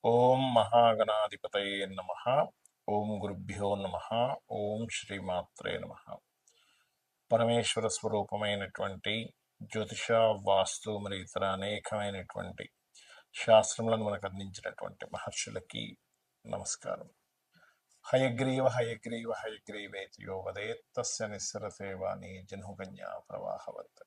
ఓం మహాగణాధిపతయే నమ. ఓం గురుభ్యో నమ. ఓం శ్రీమాత్రే నమ. పరమేశ్వర స్వరూపమైనటువంటి జ్యోతిష, వాస్తు మరియు ఇతర అనేకమైనటువంటి శాస్త్రములను మనకు అందించినటువంటి మహర్షులకి నమస్కారం. హయగ్రీవ హయగ్రీవ హయగ్రీవేతి యో వదేత్ తస్య నిస్సరతే వాణి జహ్నుకన్యా ప్రవాహవత్.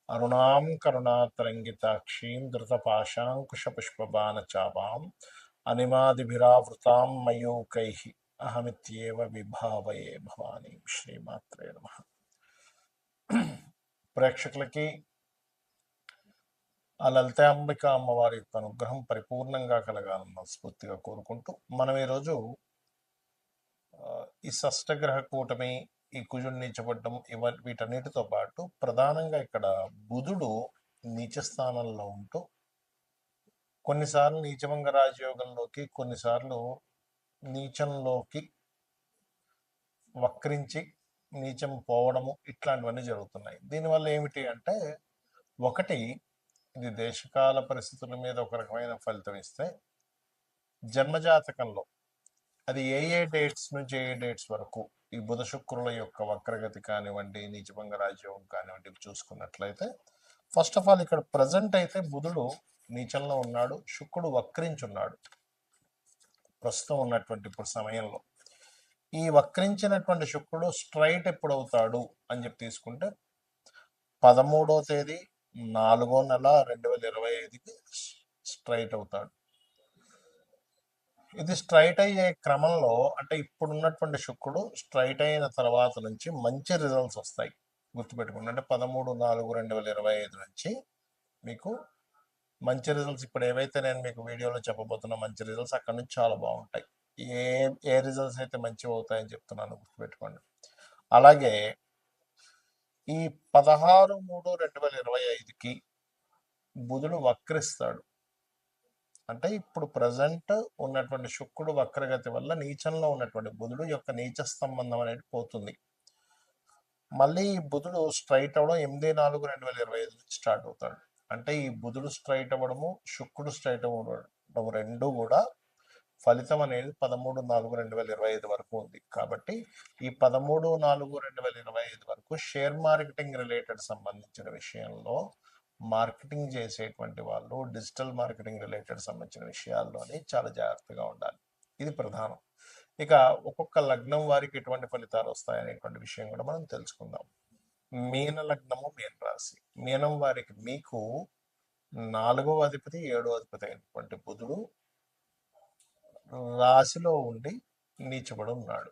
అరుణాం కరుణాతరంగితాక్షీం ధృతపాశాంకుశపుష్పబాణచాపాం అనిమాదిభిరావృతాం మయూకైః అహమిత్యేవ విభావయే భవానీ. శ్రీమాత్రే నమః. ప్రేక్షకులకి ఆ లలితాంబిక అమ్మవారి యొక్క అనుగ్రహం పరిపూర్ణంగా కలగాలన్న స్ఫూర్తిగా కోరుకుంటూ మనం ఈరోజు ఈ షష్టగ్రహ కూటమి, ఈ కుజుడు నీచబడ్డం, వీటన్నిటితో పాటు ప్రధానంగా ఇక్కడ బుధుడు నీచ స్థానంలో ఉంటూ కొన్నిసార్లు నీచభంగ రాజయోగంలోకి, కొన్నిసార్లు నీచంలోకి వక్రించి నీచం పోవడము, ఇట్లాంటివన్నీ జరుగుతున్నాయి. దీనివల్ల ఏమిటి అంటే, ఒకటి, ఇది దేశకాల పరిస్థితుల మీద ఒక రకమైన ఫలితం ఇస్తే, జన్మజాతకంలో అది ఏ డేట్స్ నుంచి ఏ డేట్స్ వరకు ఈ బుధ శుక్రుల యొక్క వక్రగతి కానివ్వండి, నీచభంగ రాజయోగం కానివ్వండి చూసుకున్నట్లయితే, ఫస్ట్ ఆఫ్ ఆల్ ఇక్కడ ప్రజెంట్ అయితే బుధుడు నీచంలో ఉన్నాడు, శుక్రుడు వక్రించున్నాడు ప్రస్తుతం ఉన్నటువంటి ఇప్పుడు సమయంలో. ఈ వక్రించినటువంటి శుక్రుడు స్ట్రైట్ ఎప్పుడు అవుతాడు అని చెప్పి తీసుకుంటే 13వ తేదీ 4వ నెల 2025కి స్ట్రైట్ అవుతాడు. ఇది స్ట్రైట్ అయ్యే క్రమంలో, అంటే ఇప్పుడున్నటువంటి శుక్రుడు స్ట్రైట్ అయిన తర్వాత నుంచి మంచి రిజల్ట్స్ వస్తాయి. గుర్తుపెట్టుకోండి, అంటే 13/4/2025 నుంచి మీకు మంచి రిజల్ట్స్, ఇప్పుడు ఏవైతే నేను మీకు వీడియోలో చెప్పబోతున్నా మంచి రిజల్ట్స్, అక్కడ నుంచి చాలా బాగుంటాయి. ఏ రిజల్ట్స్ అయితే మంచివి అవుతాయని చెప్తున్నాను, గుర్తుపెట్టుకోండి. అలాగే ఈ 16/3/2025కి బుధుడు వక్రిస్తాడు. అంటే ఇప్పుడు ప్రజెంట్ ఉన్నటువంటి శుక్రుడు వక్రగతి వల్ల నీచంలో ఉన్నటువంటి బుధుడు యొక్క నీచ సంబంధం అనేది పోతుంది. మళ్ళీ ఈ బుధుడు స్ట్రైట్ అవ్వడం 8/4/2025 నుంచి స్టార్ట్ అవుతాడు. అంటే ఈ బుధుడు స్ట్రైట్ అవ్వడము, శుక్రుడు స్ట్రైట్ అవ్వడం రెండు కూడా ఫలితం అనేది 13/4/2025 వరకు ఉంది. కాబట్టి ఈ 13/4/2025 వరకు షేర్ మార్కెటింగ్ రిలేటెడ్ సంబంధించిన విషయంలో, మార్కెటింగ్ చేసేటువంటి వాళ్ళు డిజిటల్ మార్కెటింగ్ రిలేటెడ్ సంబంధించిన విషయాల్లోని చాలా జాగ్రత్తగా ఉండాలి. ఇది ప్రధానం. ఇక ఒక్కొక్క లగ్నం వారికి ఎటువంటి ఫలితాలు వస్తాయనేటువంటి విషయం కూడా మనం తెలుసుకుందాం. మీన లగ్నము, మీన రాశి. మీనం వారికి మీకు 4వ అధిపతి 7వ అధిపతి అయినటువంటి బుధుడు రాశిలో ఉండి నీచబడి ఉన్నాడు.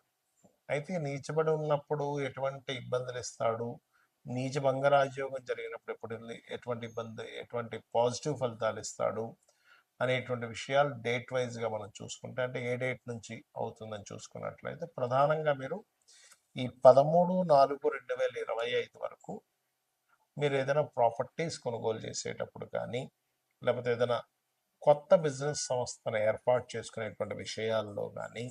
అయితే నీచబడి ఉన్నప్పుడు ఎటువంటి ఇబ్బందులు ఇస్తాడు, నీచభంగ రాజయోగం జరిగినప్పుడు ఎటువంటి పాజిటివ్ ఫలితాలు ఇస్తాడు అనేటువంటి విషయాలు డేట్ వైజ్గా మనం చూసుకుంటే, అంటే ఏ డేట్ నుంచి అవుతుందని చూసుకున్నట్లయితే, ప్రధానంగా మీరు ఈ 13/4/2025 వరకు మీరు ఏదైనా ప్రాపర్టీస్ కొనుగోలు చేసేటప్పుడు కానీ, లేకపోతే ఏదైనా కొత్త బిజినెస్ సంస్థను ఏర్పాటు చేసుకునేటువంటి విషయాల్లో కానీ,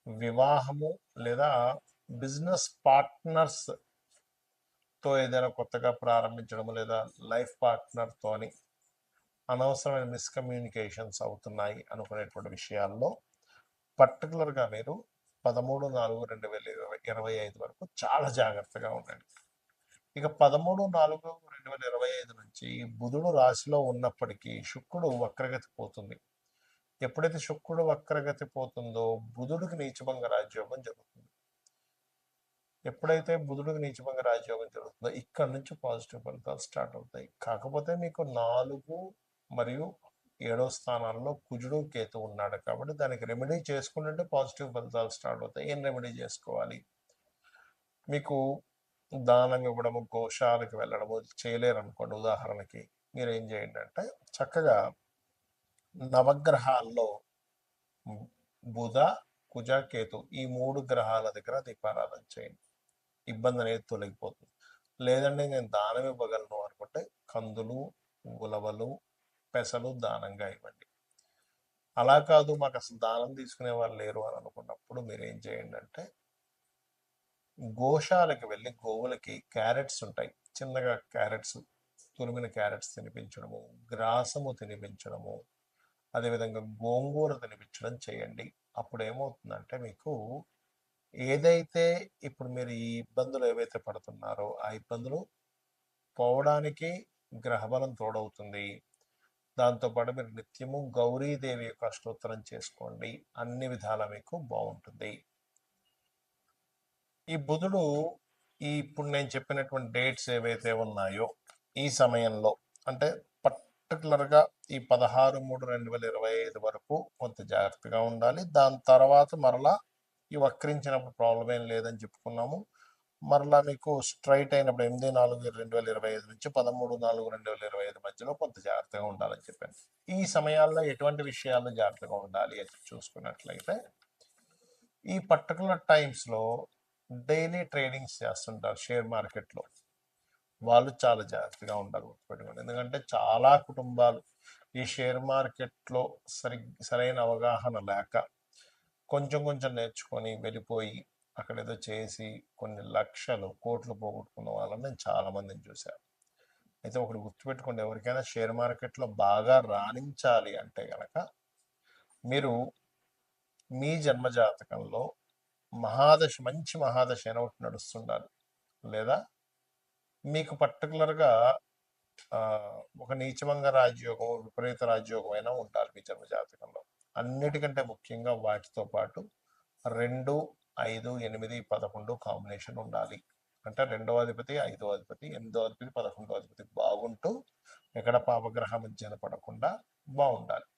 వివాహము లేదా బిజినెస్ పార్ట్నర్స్తో ఏదైనా కొత్తగా ప్రారంభించడము, లేదా లైఫ్ పార్ట్నర్తోని అనవసరమైన మిస్కమ్యూనికేషన్స్ అవుతున్నాయి అనుకునేటువంటి విషయాల్లో పర్టికులర్గా మీరు 13/4/2025 వరకు చాలా జాగ్రత్తగా ఉండండి. ఇక 13/4/2025 నుంచి బుధుడు రాశిలో ఉన్నప్పటికీ శుక్రుడు వక్రగతి పోతుంది. ఎప్పుడైతే శుక్రుడు వక్రగతి పోతుందో బుధుడికి నీచభంగ రాజయోగం జరుగుతుంది. ఎప్పుడైతే బుధుడికి నీచభంగ రాజయోగం జరుగుతుందో ఇక్కడ నుంచి పాజిటివ్ ఫలితాలు స్టార్ట్ అవుతాయి. కాకపోతే మీకు 4 మరియు 7వ స్థానాల్లో కుజుడు కేతు ఉన్నాడు కాబట్టి దానికి రెమెడీ చేసుకుంటుంటే పాజిటివ్ ఫలితాలు స్టార్ట్ అవుతాయి. ఏం రెమెడీ చేసుకోవాలి? మీకు దానం ఇవ్వడము, గోశాలకు వెళ్ళడము చేయలేరు అనుకోండి, ఉదాహరణకి మీరు ఏం చేయండి అంటే, చక్కగా నవగ్రహాల్లో బుధ, కుజ, కేతు ఈ 3 గ్రహాల దగ్గర దీపారాధన చేయండి. ఇబ్బంది అనేది తొలగిపోతుంది. లేదండి నేను దానం ఇవ్వగలను అనుకుంటే కందులు, ఉలవలు, పెసలు దానంగా ఇవ్వండి. అలా కాదు మాకు అసలు దానం తీసుకునే వాళ్ళు లేరు అని అనుకున్నప్పుడు మీరు ఏం చేయండి అంటే, గోశాలకు వెళ్ళి గోవులకి క్యారెట్స్ ఉంటాయి, చిన్నగా క్యారెట్స్, తురిమిన క్యారెట్స్ తినిపించడము, గ్రాసము తినిపించడము, అదేవిధంగా గోంగూర తినిపించడం చేయండి. అప్పుడు ఏమవుతుందంటే మీకు ఏదైతే ఇప్పుడు మీరు ఈ ఇబ్బందులు ఏవైతే పడుతున్నారో ఆ ఇబ్బందులు పోవడానికి గ్రహబలం తోడవుతుంది. దాంతోపాటు మీరు నిత్యము గౌరీదేవి యొక్క అష్టోత్తరం చేసుకోండి. అన్ని విధాలా మీకు బాగుంటుంది. ఈ బుధుడు ఇప్పుడు నేను చెప్పినటువంటి డేట్స్ ఏవైతే ఉన్నాయో ఈ సమయంలో అంటే పర్టికులర్గా ఈ 16/3/2025 వరకు కొంత జాగ్రత్తగా ఉండాలి. దాని తర్వాత మరలా ఈ వక్రించినప్పుడు ప్రాబ్లం ఏం లేదని చెప్పుకున్నాము. మరలా మీకు స్ట్రైట్ అయినప్పుడు 8/4/2025 నుంచి 13/4/2025 మధ్యలో కొంత జాగ్రత్తగా ఉండాలని చెప్పాను. ఈ సమయాల్లో ఎటువంటి విషయాల్లో జాగ్రత్తగా ఉండాలి అని చూసుకున్నట్లయితే ఈ పర్టికులర్ టైమ్స్లో డైలీ ట్రేడింగ్స్ చేస్తుంటారు షేర్ మార్కెట్లో, వాళ్ళు చాలా జాగ్రత్తగా ఉండాలి గుర్తుపెట్టుకోండి. ఎందుకంటే చాలా కుటుంబాలు ఈ షేర్ మార్కెట్లో సరైన అవగాహన లేక కొంచెం కొంచెం నేర్చుకొని వెళ్ళిపోయి అక్కడ ఏదో చేసి కొన్ని లక్షలు కోట్లు పోగొట్టుకున్న వాళ్ళని నేను చాలా మందిని చూశాను. అయితే ఒకటి గుర్తుపెట్టుకోండి, ఎవరికైనా షేర్ మార్కెట్లో బాగా రాణించాలి అంటే కనుక మీరు మీ జన్మజాతకంలో మంచి మహాదశ అయినా ఒకటి నడుస్తుండాలి, లేదా మీకు పర్టికులర్గా ఒక నీచభంగ రాజయోగం విపరీత రాజయోగం అయినా ఉండాలి మీ జన్మజాతకంలో. అన్నిటికంటే ముఖ్యంగా వాటితో పాటు 2, 5, 8, 11 కాంబినేషన్ ఉండాలి. అంటే 2వ అధిపతి 5వ అధిపతి 8వ అధిపతి 11వ అధిపతి బాగుంటూ ఎక్కడ పాపగ్రహం మధ్యన పడకుండా బాగుండాలి.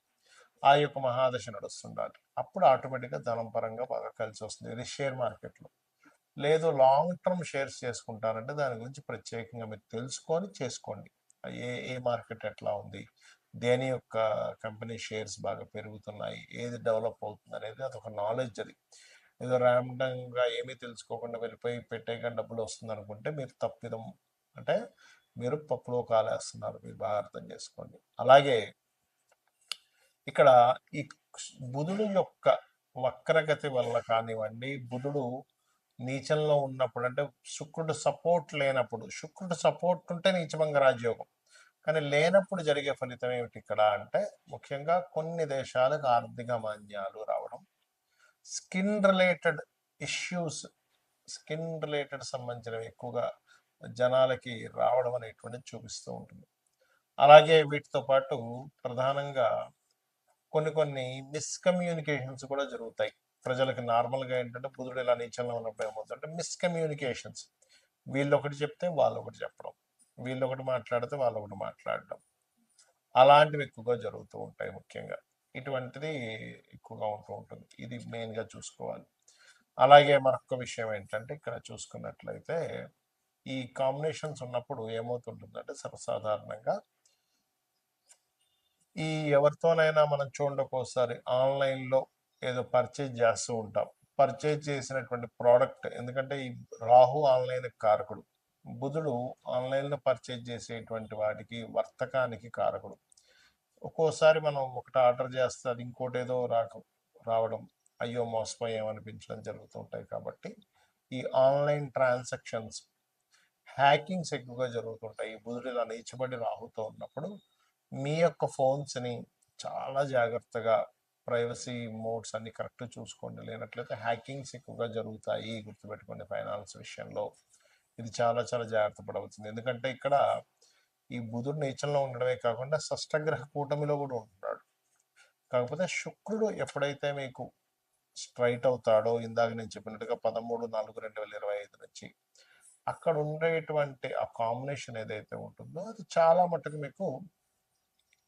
ఆ యొక్క మహాదశ నడుస్తుండాలి. అప్పుడు ఆటోమేటిక్గా ధనం పరంగా బాగా కలిసి వస్తుంది. ఇది షేర్ మార్కెట్లో. లేదు లాంగ్ టర్మ్ షేర్స్ చేసుకుంటారంటే దాని గురించి ప్రత్యేకంగా మీరు తెలుసుకొని చేసుకోండి. ఏ మార్కెట్ ఎట్లా ఉంది, దేని యొక్క కంపెనీ షేర్స్ బాగా పెరుగుతున్నాయి, ఏది డెవలప్ అవుతుంది అనేది అదొక నాలెడ్జ్. అది ఏదో ర్యాండంగా ఏమీ తెలుసుకోకుండా వెళ్ళిపోయి పెట్టేగా డబ్బులు వస్తుంది అనుకుంటే మీరు తప్పిదం, అంటే మీరు పప్పులో కాలేస్తున్నారు. మీరు బాగా అర్థం చేసుకోండి. అలాగే ఇక్కడ ఈ బుధుడు యొక్క వక్రగతి వల్ల కానివ్వండి, బుధుడు నీచంలో ఉన్నప్పుడు అంటే శుక్రుడు సపోర్ట్ లేనప్పుడు, శుక్రుడు సపోర్ట్ ఉంటే నీచభంగ రాజయోగం, కానీ లేనప్పుడు జరిగే ఫలితం ఏమిటి ఇక్కడ అంటే ముఖ్యంగా కొన్ని దేశాలకు ఆర్థిక మాంద్యాలు రావడం, skin related issues, skin related సంబంధించినవి ఎక్కువగా జనాలకి రావడం అనేటువంటిది చూపిస్తూ ఉంటుంది. అలాగే వీటితో పాటు ప్రధానంగా కొన్ని మిస్కమ్యూనికేషన్స్ కూడా జరుగుతాయి. ప్రజలకి నార్మల్గా ఏంటంటే బుధుడు ఇలా నీచంలో ఉన్నప్పుడు ఏమవుతుందంటే మిస్కమ్యూనికేషన్స్, వీళ్ళు ఒకటి చెప్తే వాళ్ళు ఒకటి చెప్పడం, వీళ్ళు ఒకటి మాట్లాడితే వాళ్ళు ఒకటి మాట్లాడడం, అలాంటివి ఎక్కువగా జరుగుతూ ఉంటాయి. ముఖ్యంగా ఇటువంటిది ఎక్కువగా ఉంటూ ఉంటుంది. ఇది మెయిన్గా చూసుకోవాలి. అలాగే మరొక విషయం ఏంటంటే ఇక్కడ చూసుకున్నట్లయితే ఈ కాంబినేషన్స్ ఉన్నప్పుడు ఏమవుతుంటుందంటే సర్వసాధారణంగా ఈ ఎవరితోనైనా మనం చూడండి ఒక్కోసారి ఆన్లైన్లో ఏదో పర్చేజ్ చేస్తూ ఉంటాం. పర్చేజ్ చేసినటువంటి ప్రోడక్ట్, ఎందుకంటే ఈ రాహు ఆన్లైన్ కారకుడు, బుధుడు ఆన్లైన్లో పర్చేజ్ చేసేటువంటి వాటికి వర్తకానికి కారకుడు. ఒక్కోసారి మనం ఒకటి ఆర్డర్ చేస్తే అది ఇంకోటి ఏదో రావడం, అయ్యో మోసపోయామనిపించడం జరుగుతూ ఉంటాయి. కాబట్టి ఈ ఆన్లైన్ ట్రాన్సాక్షన్స్ హ్యాకింగ్స్ ఎక్కువగా జరుగుతుంటాయి. బుధుడు ఇలా నీచబడి రాహుతో ఉన్నప్పుడు మీ యొక్క ఫోన్స్ని చాలా జాగ్రత్తగా ప్రైవసీ మోడ్స్ అన్ని కరెక్ట్ చూసుకోండి. లేనట్లయితే హ్యాకింగ్స్ ఎక్కువగా జరుగుతాయి. గుర్తుపెట్టుకోండి, ఫైనాన్స్ విషయంలో ఇది చాలా చాలా జాగ్రత్త పడవలసింది. ఎందుకంటే ఇక్కడ ఈ బుధుడు నీచంలో ఉండడమే కాకుండా షష్టగ్రహ కూటమిలో కూడా ఉంటున్నాడు. కాకపోతే శుక్రుడు ఎప్పుడైతే మీకు స్ట్రైట్ అవుతాడో, ఇందాక నేను చెప్పినట్టుగా 13/4/2025 నుంచి అక్కడ ఉండేటువంటి ఆ కాంబినేషన్ ఏదైతే ఉంటుందో అది చాలా మటుకు మీకు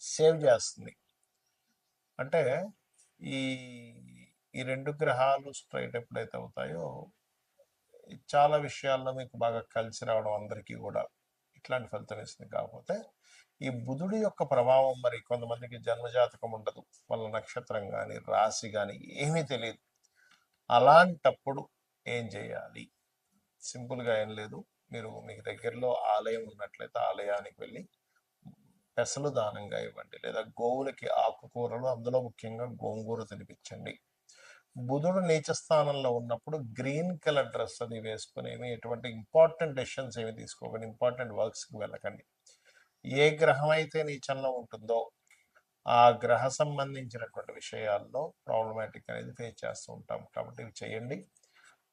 సేవ్ చేస్తుంది. అంటే ఈ ఈ 2 గ్రహాలు స్ట్రైట్ ఎప్పుడైతే అవుతాయో చాలా విషయాల్లో మీకు బాగా కలిసి రావడం అందరికీ కూడా ఇట్లాంటి ఫలితం ఇస్తుంది. కాకపోతే ఈ బుధుడి యొక్క ప్రభావం మరి కొంతమందికి జన్మజాతకం ఉండదు, వాళ్ళ నక్షత్రం కానీ రాశి కానీ ఏమీ తెలియదు. అలాంటప్పుడు ఏం చేయాలి? సింపుల్గా ఏం లేదు, మీకు దగ్గరలో ఆలయం ఉన్నట్లయితే ఆలయానికి వెళ్ళి పెసలు దానంగా ఇవ్వండి, లేదా గోవులకి ఆకుకూరలు, అందులో ముఖ్యంగా గోంగూర తినిపించండి. బుధుడు నీచ స్థానంలో ఉన్నప్పుడు గ్రీన్ కలర్ డ్రెస్ అది వేసుకుని ఎటువంటి ఇంపార్టెంట్ డెసిషన్స్ ఏమి తీసుకోకండి, ఇంపార్టెంట్ వర్క్స్కి వెళ్ళకండి. ఏ గ్రహం అయితే నీచంలో ఉంటుందో ఆ గ్రహ సంబంధించినటువంటి విషయాల్లో ప్రాబ్లమాటిక్ అనేది ఫేస్ చేస్తూ ఉంటాం. కాబట్టి ఇవి చేయండి,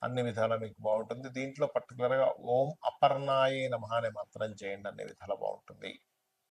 అన్ని విధాలా మీకు బాగుంటుంది. దీంట్లో పర్టికులర్గా ఓం అపర్ణాయే నమః అనే మంత్రం చేయండి, అన్ని విధాలా బాగుంటుంది.